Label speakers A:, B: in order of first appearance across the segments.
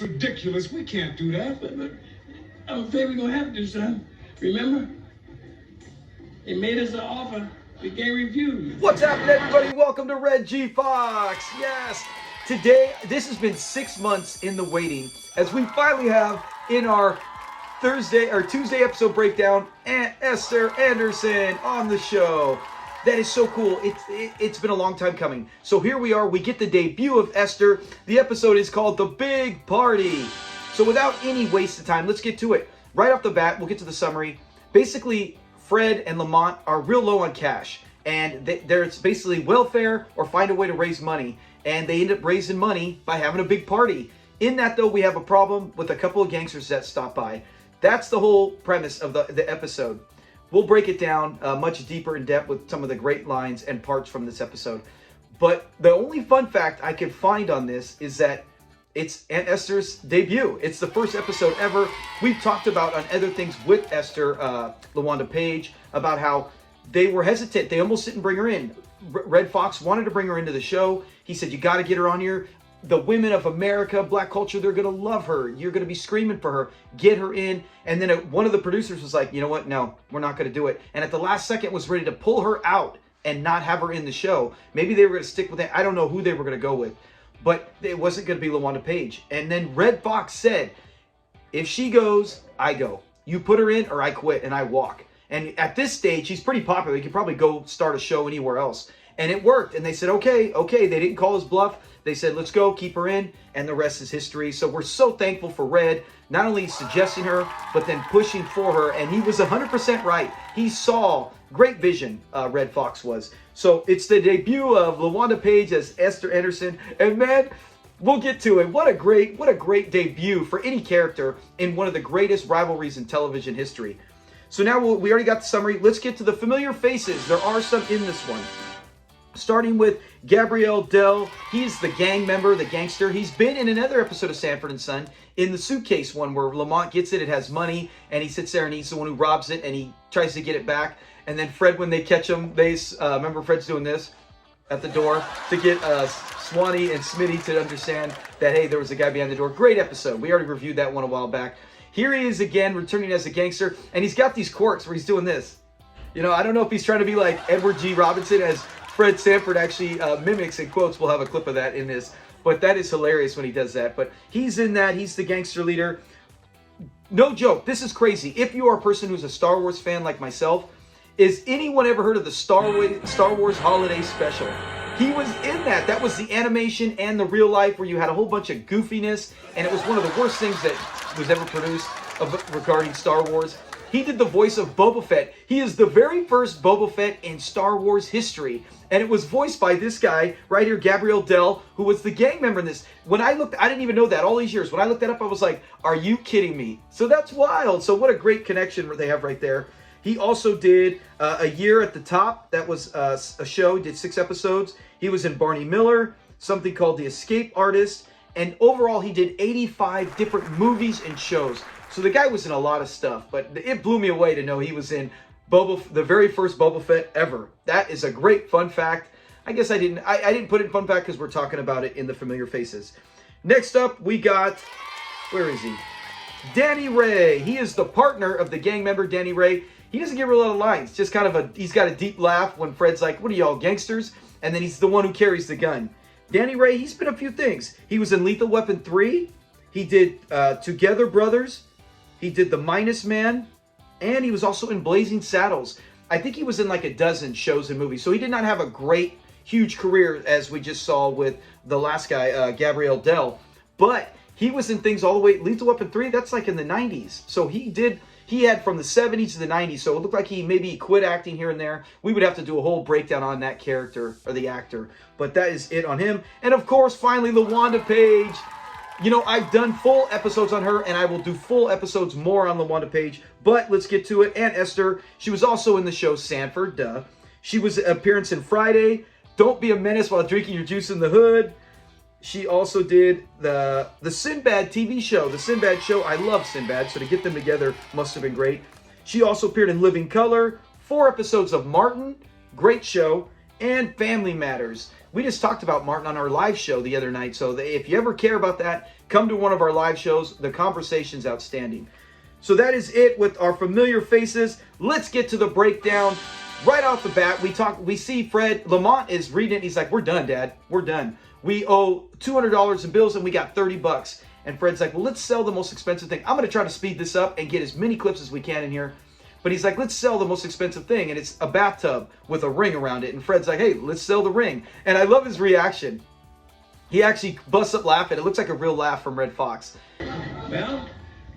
A: ridiculous. We can't do that.
B: But I'm afraid we're gonna have to, son. Remember? They made us an offer we can't refuse.
C: What's happening, everybody? Welcome to Red G Fox. Yes, today, this has been 6 months in the waiting as we finally have in our Tuesday episode breakdown, Aunt Esther Anderson on the show. That is so cool. It's been a long time coming. So here we are. We get the debut of Esther. The episode is called The Big Party. So without any waste of time, let's get to it. Right off the bat, we'll get to the summary. Basically, Fred and Lamont are real low on cash. And there's basically welfare or find a way to raise money. And they end up raising money by having a big party. In that, though, we have a problem with a couple of gangsters that stop by. That's the whole premise of the episode. We'll break it down much deeper in depth with some of the great lines and parts from this episode. But the only fun fact I could find on this is that it's Aunt Esther's debut. It's the first episode ever. We've talked about on other things with Esther, LaWanda Page, about how they were hesitant. They almost didn't bring her in. Red Fox wanted to bring her into the show. He said, you got to get her on here. The women of America, black culture, they're going to love her. You're going to be screaming for her. Get her in. And then one of the producers was like, you know what? No, we're not going to do it. And at the last second was ready to pull her out and not have her in the show. Maybe they were going to stick with it. I don't know who they were going to go with. But it wasn't going to be LaWanda Page. And then Red Fox said, if she goes, I go. You put her in or I quit and I walk. And at this stage, she's pretty popular. You could probably go start a show anywhere else. And it worked. And they said, okay. They didn't call his bluff. They said, let's go, keep her in, and the rest is history. So we're so thankful for Red, not only suggesting her, but then pushing for her. And he was 100% right. He saw great vision, Red Fox was. So it's the debut of LaWanda Page as Esther Anderson. And man, we'll get to it. What a great debut for any character in one of the greatest rivalries in television history. So now we already got the summary. Let's get to the familiar faces. There are some in this one. Starting with Gabriel Dell. He's the gang member, the gangster. He's been in another episode of Sanford and Son, in the suitcase one where Lamont gets it. It has money, and he sits there, and he's the one who robs it, and he tries to get it back. And then Fred, when they catch him, remember Fred's doing this at the door to get Swanee and Smitty to understand that, hey, there was a guy behind the door. Great episode. We already reviewed that one a while back. Here he is again, returning as a gangster, and he's got these quirks where he's doing this. You know, I don't know if he's trying to be like Edward G. Robinson, as Fred Sanford actually mimics and quotes. We'll have a clip of that in this. But that is hilarious when he does that. But he's in that. He's the gangster leader. No joke. This is crazy. If you are a person who's a Star Wars fan like myself, is anyone ever heard of the Star Wars Holiday Special? He was in that. That was the animation and the real life where you had a whole bunch of goofiness. And it was one of the worst things that was ever produced regarding Star Wars. He did the voice of Boba Fett. He is the very first Boba Fett in Star Wars history. And it was voiced by this guy right here, Gabriel Dell, who was the gang member in this. When I looked, I didn't even know that all these years. When I looked that up, I was like, are you kidding me? So that's wild. So what a great connection they have right there. He also did A Year at the Top. That was a show. He did 6 episodes. He was in Barney Miller, something called The Escape Artist. And overall, he did 85 different movies and shows. So the guy was in a lot of stuff, but it blew me away to know he was in the very first Boba Fett ever. That is a great fun fact. I guess I didn't put it in fun fact because we're talking about it in the familiar faces. Next up, we got, where is he? Danny Ray. He is the partner of the gang member, Danny Ray. He doesn't give her a lot of lines. Just kind of he's got a deep laugh when Fred's like, what are y'all, gangsters? And then he's the one who carries the gun. Danny Ray, he's been a few things. He was in Lethal Weapon 3. He did Together Brothers. He did The Minus Man, and he was also in Blazing Saddles. I think he was in like a dozen shows and movies. So he did not have a great, huge career as we just saw with the last guy, Gabriel Dell. But he was in things all the way, Lethal Weapon 3, that's like in the 90s. So he had from the 70s to the 90s. So it looked like he maybe quit acting here and there. We would have to do a whole breakdown on that character or the actor. But that is it on him. And of course, finally, LaWanda Page. You know, I've done full episodes on her, and I will do full episodes more on LaWanda Page. But let's get to it. Aunt Esther, she was also in the show Sanford, duh. She was an appearance in Friday. Don't Be a Menace While Drinking Your Juice in the Hood. She also did the Sinbad TV show. The Sinbad show, I love Sinbad, so to get them together must have been great. She also appeared in Living Color, 4 episodes of Martin, great show, and Family Matters. We just talked about Martin on our live show the other night, so if you ever care about that, come to one of our live shows. The conversation's outstanding. So that is it with our familiar faces. Let's get to the breakdown. Right off the bat, we see Fred. Lamont is reading it. He's like, we're done, Dad. We're done. We owe $200 in bills and we got 30 bucks. And Fred's like, well, let's sell the most expensive thing. I'm going to try to speed this up and get as many clips as we can in here. But he's like, let's sell the most expensive thing. And it's a bathtub with a ring around it. And Fred's like, hey, let's sell the ring. And I love his reaction. He actually busts up laughing. It looks like a real laugh from Red Fox.
B: Well,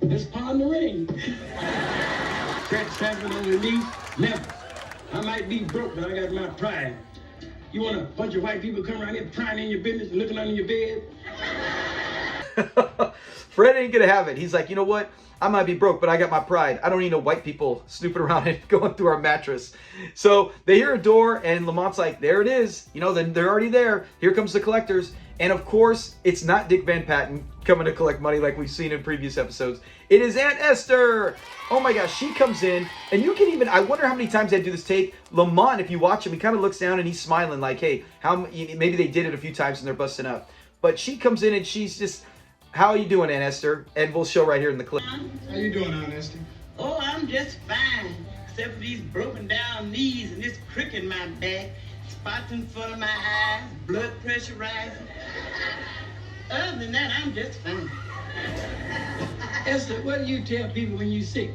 B: let's pawn the ring. Fred Sanford on the knee, never. I might be broke, but I got my pride. You want a bunch of white people come around here prying in your business and looking under your bed?
C: Fred ain't gonna have it. He's like, you know what? I might be broke, but I got my pride. I don't need no white people snooping around and going through our mattress. So they hear a door, and Lamont's like, there it is. You know, then they're already there. Here comes the collectors. And of course, it's not Dick Van Patten coming to collect money like we've seen in previous episodes. It is Aunt Esther. Oh my gosh, she comes in, and you can even, I wonder how many times they do this take. Lamont, if you watch him, he kind of looks down and he's smiling like, hey, maybe they did it a few times and they're busting up. But she comes in and she's just, how are you doing, Aunt Esther? And we'll show right here in the clip.
A: How you doing, Aunt Esther?
D: Oh, I'm just fine, except for these broken down knees and this crick in my back, spots in front of my eyes, blood pressure rising. Other than that, I'm just fine.
B: Esther, what do you tell people when you're sick?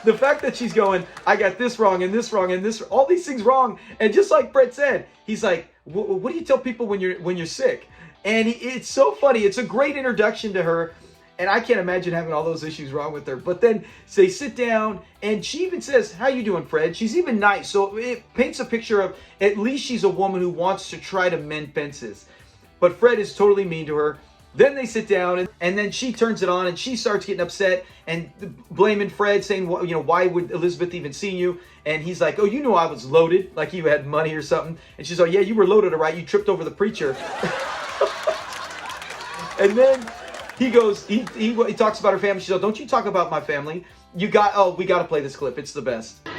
C: The fact that she's going, I got this wrong and this wrong and this, all these things wrong. And just like Brett said, he's like, what do you tell people when you're sick? And it's so funny. It's a great introduction to her. And I can't imagine having all those issues wrong with her. But then they sit down, and she even says, how you doing, Fred? She's even nice. So it paints a picture of, at least she's a woman who wants to try to mend fences. But Fred is totally mean to her. Then they sit down, and then she turns it on, and she starts getting upset and blaming Fred, saying, well, you know, why would Elizabeth even see you? And he's like, oh, you know I was loaded, like you had money or something. And she's like, yeah, you were loaded, all right. You tripped over the preacher. And then he goes, he talks about her family. She's like, don't you talk about my family. We got to play this clip. It's the best.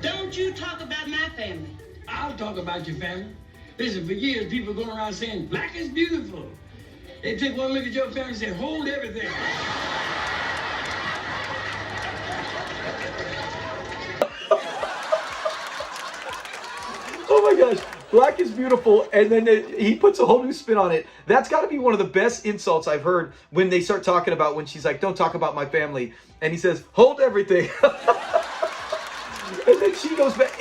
D: Don't you talk about my family.
B: I'll talk about your family. Listen, for years, people going around saying, black is beautiful. They take one look at your family and say, hold everything.
C: Oh my gosh, black is beautiful, and then he puts a whole new spin on it. That's got to be one of the best insults I've heard when they start talking about, when she's like, don't talk about my family. And he says, hold everything. And then she goes back.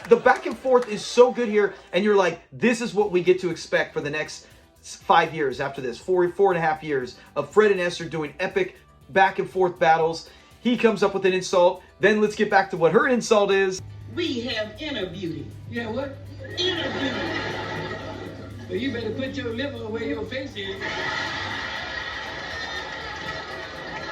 C: The back and forth is so good here, and you're like, this is what we get to expect for the next 5 years after this, four and a half years of Fred and Esther doing epic back and forth battles. He comes up with an insult. Then let's get back to what her insult is.
D: We have inner beauty.
B: Yeah, what?
D: Inner beauty.
B: Well, you better put your liver where your face is.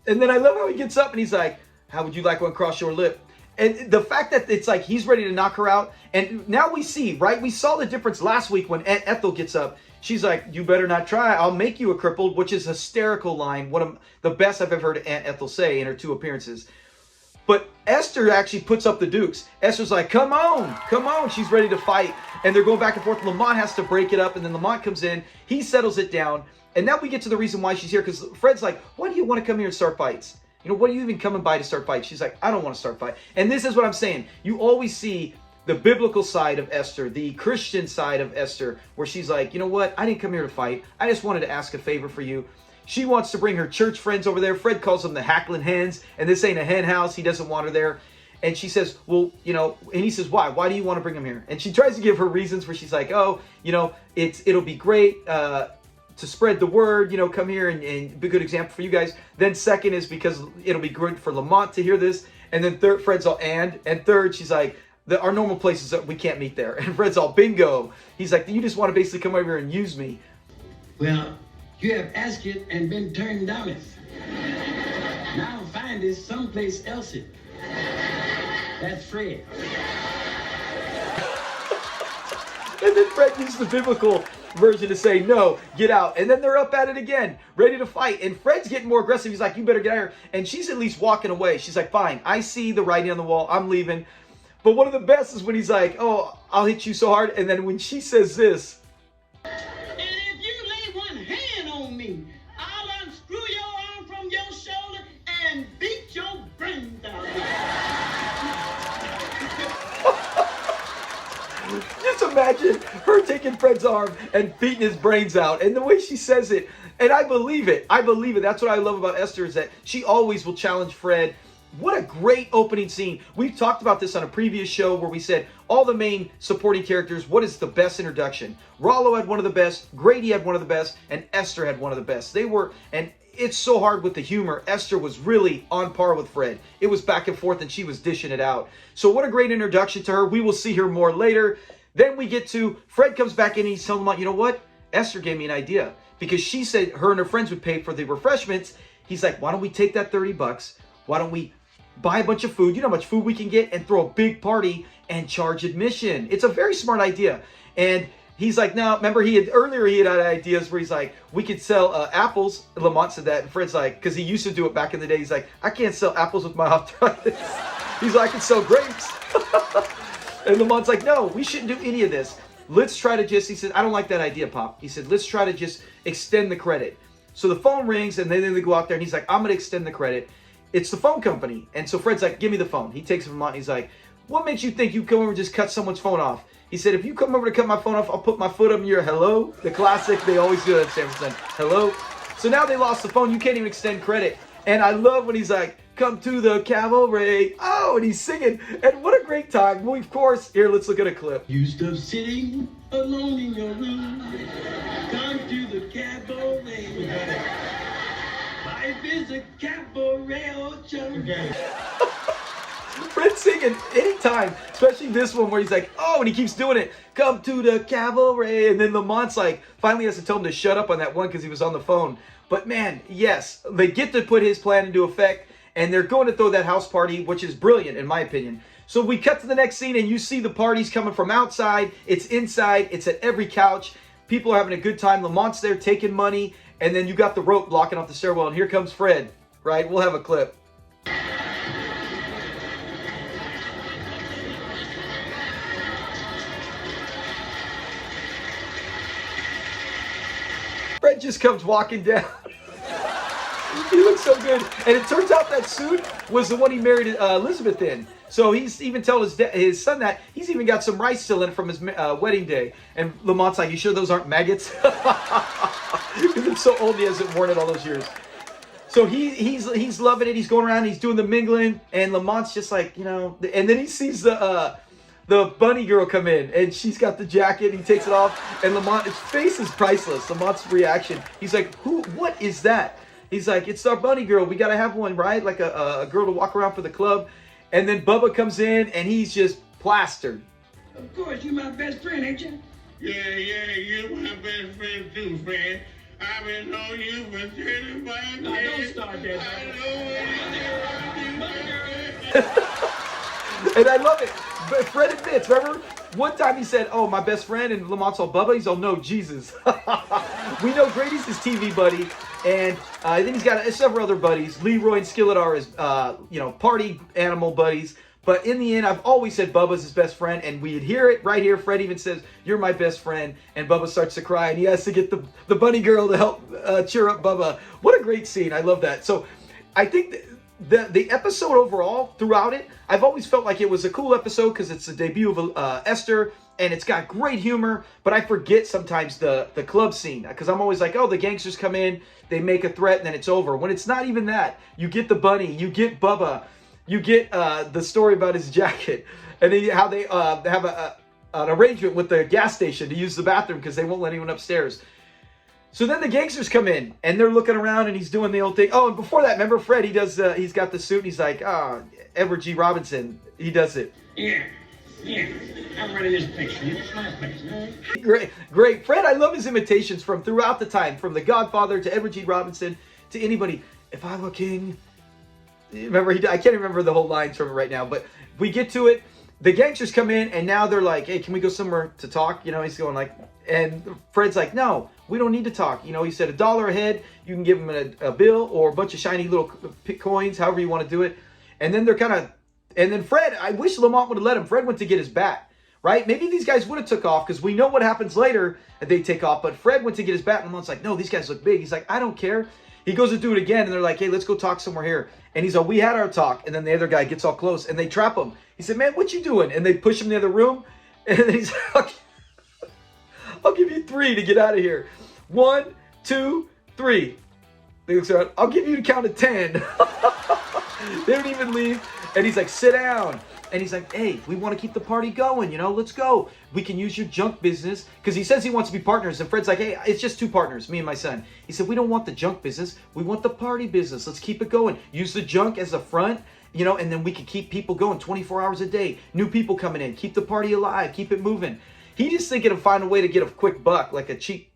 C: And then I love how he gets up and he's like, how would you like one across your lip? And the fact that it's like he's ready to knock her out. And now we see, right? We saw the difference last week when Aunt Ethel gets up. She's like, you better not try. I'll make you a crippled, which is a hysterical line. One of the best I've ever heard Aunt Ethel say in her 2 appearances. But Esther actually puts up the dukes. Esther's like, come on, come on. She's ready to fight. And they're going back and forth. Lamont has to break it up. And then Lamont comes in. He settles it down. And now we get to the reason why she's here. Because Fred's like, why do you want to come here and start fights? You know, what are you even coming by to start fights? She's like, I don't want to start fight. And this is what I'm saying. You always see the biblical side of Esther, the Christian side of Esther, where she's like, you know what? I didn't come here to fight. I just wanted to ask a favor for you. She wants to bring her church friends over there. Fred calls them the Hackling Hens, and this ain't a hen house. He doesn't want her there. And she says, well, you know, and he says, why? Why do you want to bring them here? And she tries to give her reasons where she's like, oh, you know, it'll be great to spread the word, you know, come here and be a good example for you guys. Then second is because it'll be good for Lamont to hear this. And then third, Fred's all, and third, she's like, our normal places, we can't meet there. And Fred's all, bingo. He's like, you just want to basically come over here and use me.
B: Well, you have asked it and been turned down it. Now find it someplace else it. That's Fred.
C: And then Fred used the biblical version to say, no, get out. And then they're up at it again, ready to fight. And Fred's getting more aggressive. He's like, you better get out of here. And she's at least walking away. She's like, fine, I see the writing on the wall. I'm leaving. But one of the best is when he's like, oh, I'll hit you so hard. And then when she says this,
D: And if you lay one hand on me, I'll unscrew your arm from your shoulder and beat your brains out.
C: Just imagine her taking Fred's arm and beating his brains out. And the way she says it, and I believe it. I believe it. That's what I love about Esther, is that she always will challenge Fred. What a great opening scene. We've talked about this on a previous show where we said all the main supporting characters, what is the best introduction? Rollo had one of the best, Grady had one of the best, and Esther had one of the best. They were, and it's so hard with the humor. Esther was really on par with Fred. It was back and forth and she was dishing it out. So what a great introduction to her. We will see her more later. Then we get to, Fred comes back in and he's telling Lamont, you know what? Esther gave me an idea. Because she said her and her friends would pay for the refreshments. He's like, why don't we take that $30? Why don't we buy a bunch of food? You know how much food we can get, and throw a big party and charge admission. It's a very smart idea. And he's like, no, remember he had ideas where he's like, we could sell apples. Lamont said that, and Fred's like, because he used to do it back in the day. He's like, I can't sell apples with my arthritis. He's like, I can sell grapes. And Lamont's like, no, we shouldn't do any of this. Let's try to just, he said, I don't like that idea, Pop. He said, let's try to just extend the credit. So the phone rings, and then they go out there, and he's like, I'm going to extend the credit. It's the phone company. And so Fred's like, give me the phone. He takes it from Lamont, and he's like, what makes you think you come over and just cut someone's phone off? He said, if you come over to cut my phone off, I'll put my foot on your hello. The classic, they always do that at Sanford and Son. Hello. So now they lost the phone. You can't even extend credit. And I love when he's like, come to the cavalry. Oh, and he's singing. And what a great time. Well, of course, here, let's look at a clip.
B: You stop sitting alone in your room. Come to the cabaret. Life is a cabaret,
A: Okay.
C: Fred's singing anytime, especially this one where he's like, oh, and he keeps doing it. Come to the cavalry. And then Lamont's like, finally has to tell him to shut up on that one because he was on the phone. But man, yes, they get to put his plan into effect, and they're going to throw that house party, which is brilliant in my opinion. So we cut to the next scene, and you see the parties coming from outside. It's inside. It's at every couch. People are having a good time. Lamont's there taking money, and then you got the rope blocking off the stairwell, and here comes Fred, right? We'll have a clip. Fred just comes walking down. He looks so good. And it turns out that suit was the one he married Elizabeth in. So he's even telling his son that. He's even got some rice still in it from his wedding day. And Lamont's like, you sure those aren't maggots? Because it's so old he hasn't worn it all those years. So he's loving it. He's going around. He's doing the mingling. And Lamont's just like, you know. And then he sees the bunny girl come in, and she's got the jacket, and he takes it off, and Lamont, his face is priceless. Lamont's reaction, he's like, what is that? He's like, it's our bunny girl, we gotta have one, right? Like a girl to walk around for the club. And then Bubba comes in, and he's just plastered.
B: Of course, you're my best friend, ain't you?
E: Yeah, you're my best friend too, Fred. I've been knowing you for 35 years.
B: Now, don't start that.
E: I know what you do.
C: And I love it. But Fred admits, remember? One time he said, oh, my best friend, and Lamont's all Bubba. He's all, no, Jesus. We know Grady's his TV buddy, and then he's got several other buddies. Leroy and Skillet are his, party animal buddies. But in the end, I've always said Bubba's his best friend, and we'd hear it right here. Fred even says, you're my best friend, and Bubba starts to cry, and he has to get the bunny girl to help cheer up Bubba. What a great scene. I love that. So I think the episode overall, throughout it, I've always felt like it was a cool episode because it's the debut of Esther, and it's got great humor, but I forget sometimes the club scene because I'm always like, oh, the gangsters come in, they make a threat, and then it's over. When it's not even that. You get the bunny, you get Bubba, you get the story about his jacket, and then how they have an arrangement with the gas station to use the bathroom because they won't let anyone upstairs. So then the gangsters come in, and they're looking around, and he's doing the old thing. Oh, and before that, remember Fred, he's got the suit, and he's like, Edward G. Robinson, he does it.
B: Yeah, I'm running this place. It's my place.
C: Great. Fred, I love his imitations from throughout the time, from The Godfather to Edward G. Robinson to anybody. If I were king. Remember, I can't remember the whole lines from it right now, but we get to it. The gangsters come in, and now they're like, hey, can we go somewhere to talk? You know, he's going like, and Fred's like, no, we don't need to talk. You know, he said $1 a head. You can give him a bill or a bunch of shiny little coins, however you want to do it. And then they're kind of, and then Fred, I wish Lamont would have let him. Fred went to get his bat. right? Maybe these guys would have took off because we know what happens later that they take off. But Fred went to get his bat, and Lamont's like, no, these guys look big. He's like, I don't care. He goes to do it again, and they're like, hey, let's go talk somewhere here. And he's like, we had our talk. And then the other guy gets all close, and they trap him. He said, man, what you doing? And they push him in the other room, and then he's like, I'll give you 3 to get out of here. 1, 2, 3. They look around, I'll give you to count to 10. They don't even leave. And he's like, sit down. And he's like, hey, we want to keep the party going, you know, let's go. We can use your junk business. Because he says he wants to be partners. And Fred's like, hey, it's just 2 partners, me and my son. He said, we don't want the junk business. We want the party business. Let's keep it going. Use the junk as a front, you know, and then we can keep people going 24 hours a day. New people coming in. Keep the party alive. Keep it moving. He just thinking of finding a way to get a quick buck, like a cheap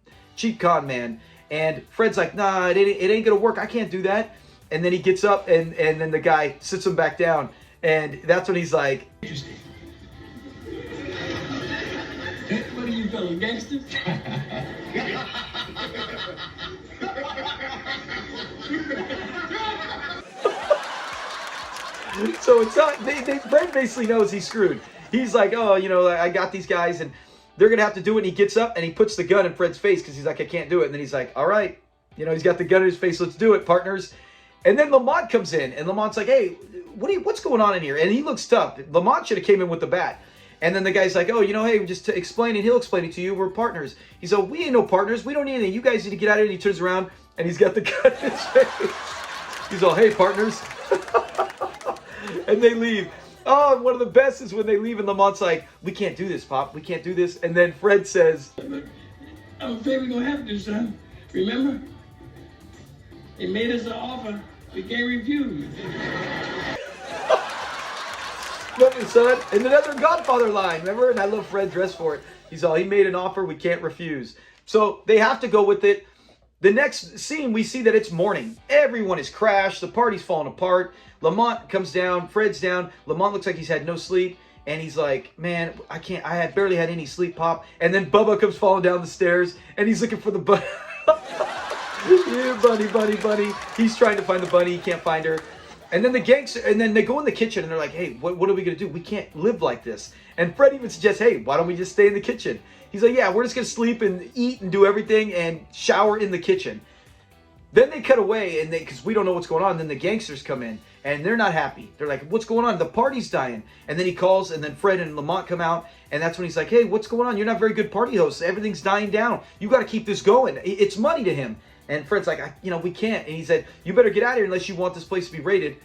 C: con man. And Fred's like, nah, it ain't going to work. I can't do that. And then he gets up, and then the guy sits him back down. And that's when he's like,
B: Interesting. What are you fellas, gangsters?
C: so it's not, Fred basically knows he's screwed. He's like, oh, you know, I got these guys, and they're going to have to do it. And he gets up, and he puts the gun in Fred's face because he's like, I can't do it. And then he's like, all right. You know, he's got the gun in his face. Let's do it, partners. And then Lamont comes in, and Lamont's like, hey, what's going on in here? And he looks tough. Lamont should have came in with the bat. And then the guy's like, oh, you know, hey, just to explain it, he'll explain it to you. We're partners. He's like, we ain't no partners. We don't need anything. You guys need to get out of here. And he turns around, and he's got the gun in his face. He's all, hey, partners. And they leave. Oh, and one of the best is when they leave, and Lamont's like, we can't do this, Pop. We can't do this. And then Fred says,
B: I'm afraid we're going to have to, son. Remember? They made us an offer we can't refuse.
C: Love it, son. And another Godfather line, remember? And I love Fred dressed for it. He's all, he made an offer we can't refuse. So they have to go with it. The next scene, we see that it's morning. Everyone is crashed. The party's falling apart. Lamont comes down. Fred's down. Lamont looks like he's had no sleep. And he's like, man, I barely had any sleep, Pop. And then Bubba comes falling down the stairs. And he's looking for the bunny. Yeah, bunny. He's trying to find the bunny. He can't find her. And then they go in the kitchen and they're like, hey, what are we going to do? We can't live like this. And Fred even suggests, hey, why don't we just stay in the kitchen? He's like, yeah, we're just going to sleep and eat and do everything and shower in the kitchen. Then they cut away, and because we don't know what's going on. Then the gangsters come in, and they're not happy. They're like, what's going on? The party's dying. And then he calls, and then Fred and Lamont come out, and that's when he's like, hey, what's going on? You're not very good party hosts. Everything's dying down. You got to keep this going. It's money to him. And Fred's like, we can't. And he said, you better get out of here unless you want this place to be raided.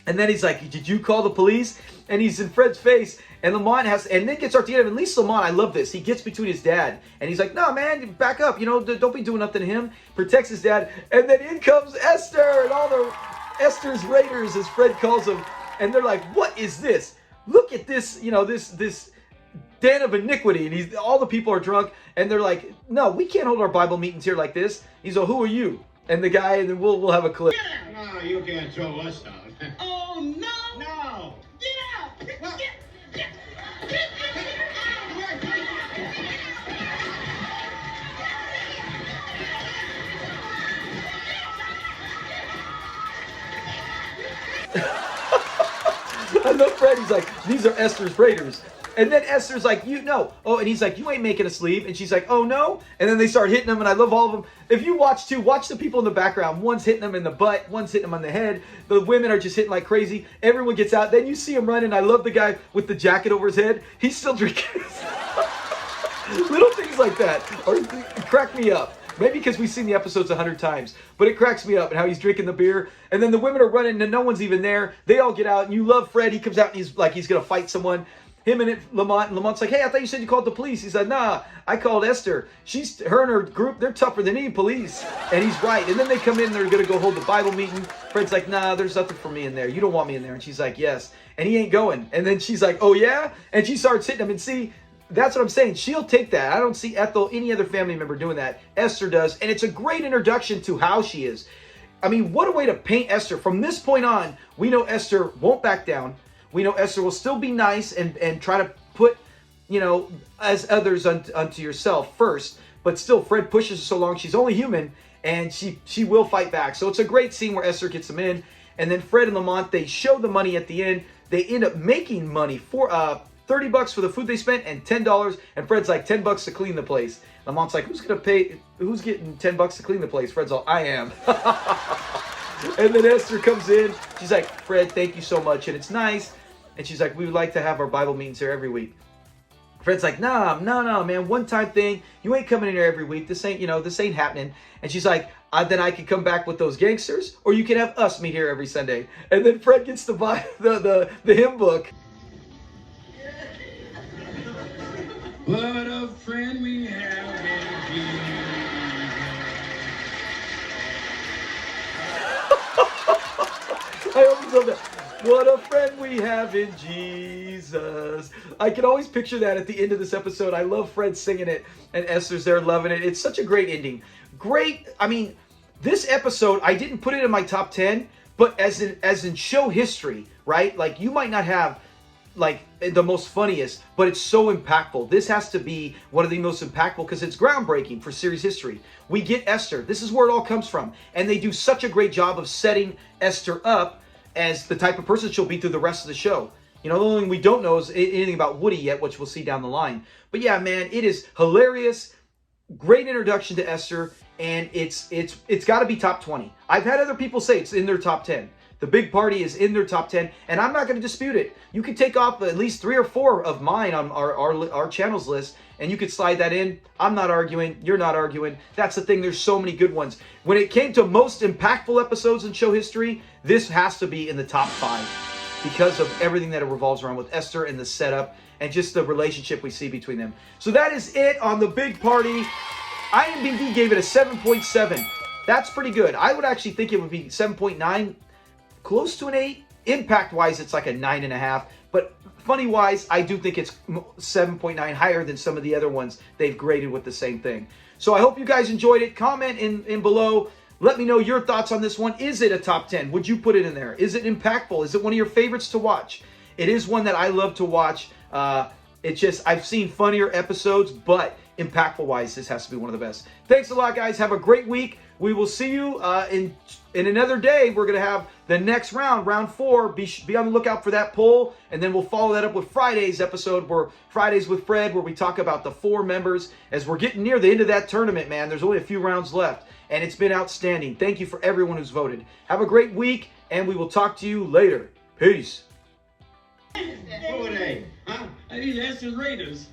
C: And then he's like, did you call the police? And he's in Fred's face. And Lamont and then gets Artieta. At least Lamont, I love this. He gets between his dad. And he's like, no, man, back up. You know, don't be doing nothing to him. Protects his dad. And then in comes Esther and all the Esther's Raiders, as Fred calls them. And they're like, what is this? Look at this, this den of iniquity. And all the people are drunk. And they're like, no, we can't hold our Bible meetings here like this. He's like, who are you? And the guy, and then we'll have a clip.
E: No, you can't throw us out.
D: Oh, no!
E: No!
D: Get out!
E: What?
D: Get
C: I love Fred. He's like, these are Esther's Raiders. And then Esther's like, oh, and he's like, you ain't making us leave. And she's like, oh no. And then they start hitting him, and I love all of them. If you watch the people in the background. One's hitting him in the butt, one's hitting him on the head. The women are just hitting like crazy. Everyone gets out. Then you see him running. I love the guy with the jacket over his head. He's still drinking. Little things like that crack me up. Maybe because we've seen the episodes 100 times. But it cracks me up and how he's drinking the beer. And then the women are running and no one's even there. They all get out. And you love Fred. He comes out and he's like he's going to fight someone. Him and Lamont. And Lamont's like, hey, I thought you said you called the police. He said, nah, I called Esther. Her and her group, they're tougher than any police. And he's right. And then they come in and they're going to go hold the Bible meeting. Fred's like, nah, there's nothing for me in there. You don't want me in there. And she's like, yes. And he ain't going. And then she's like, oh, yeah? And she starts hitting him. And see, that's what I'm saying. She'll take that. I don't see Ethel, any other family member doing that. Esther does. And it's a great introduction to how she is. I mean, what a way to paint Esther. From this point on, we know Esther won't back down. We know Esther will still be nice and try to put, as others unto yourself first. But still, Fred pushes her so long. She's only human, and she will fight back. So it's a great scene where Esther gets them in. And then Fred and Lamont, they show the money at the end. They end up making money for $30 for the food they spent and $10. And Fred's like, $10 to clean the place. Lamont's like, who's getting $10 to clean the place? Fred's all, I am. And then Esther comes in. She's like, Fred, thank you so much. And it's nice. And she's like, we would like to have our Bible meetings here every week. Fred's like, no, man, one-time thing. You ain't coming in here every week. This ain't happening. And she's like, then I can come back with those gangsters, or you can have us meet here every Sunday. And then Fred gets to buy the hymn book.
B: What a friend we have in Jesus.
C: I always love that. What a friend we have in Jesus. I can always picture that at the end of this episode. I love Fred singing it, and Esther's there loving it. It's such a great ending. Great. I mean, this episode, I didn't put it in my top 10, but as in show history, right? Like, you might not have like the most funniest, but it's so impactful. This has to be one of the most impactful because it's groundbreaking for series history. We get Esther. This is where it all comes from. And they do such a great job of setting Esther up as the type of person she'll be through the rest of the show. You know, the only thing we don't know is anything about Woody yet, which we'll see down the line. But yeah, man, it is hilarious. Great introduction to Esther, and it's got to be top 20. I've had other people say it's in their top 10. The Big Party is in their top 10, and I'm not going to dispute it. You could take off at least 3 or 4 of mine on our channels list, and you could slide that in. I'm not arguing. You're not arguing. That's the thing. There's so many good ones. When it came to most impactful episodes in show history, this has to be in the top 5 because of everything that it revolves around with Esther and the setup and just the relationship we see between them. So that is it on The Big Party. IMDb gave it a 7.7. That's pretty good. I would actually think it would be 7.9. Close to an 8. Impact-wise, it's like a 9.5. But funny-wise, I do think it's 7.9, higher than some of the other ones they've graded with the same thing. So I hope you guys enjoyed it. Comment in below. Let me know your thoughts on this one. Is it a top 10? Would you put it in there? Is it impactful? Is it one of your favorites to watch? It is one that I love to watch. It's just, I've seen funnier episodes, but impactful-wise, this has to be one of the best. Thanks a lot, guys. Have a great week. We will see you in another day. We're going to have the next round, round 4. Be on the lookout for that poll, and then we'll follow that up with Friday's episode, where Fridays with Fred, where we talk about the 4 members. As we're getting near the end of that tournament, man, there's only a few rounds left, and it's been outstanding. Thank you for everyone who's voted. Have a great week, and we will talk to you later. Peace.
B: Who are they? Huh? These Esther's Raiders.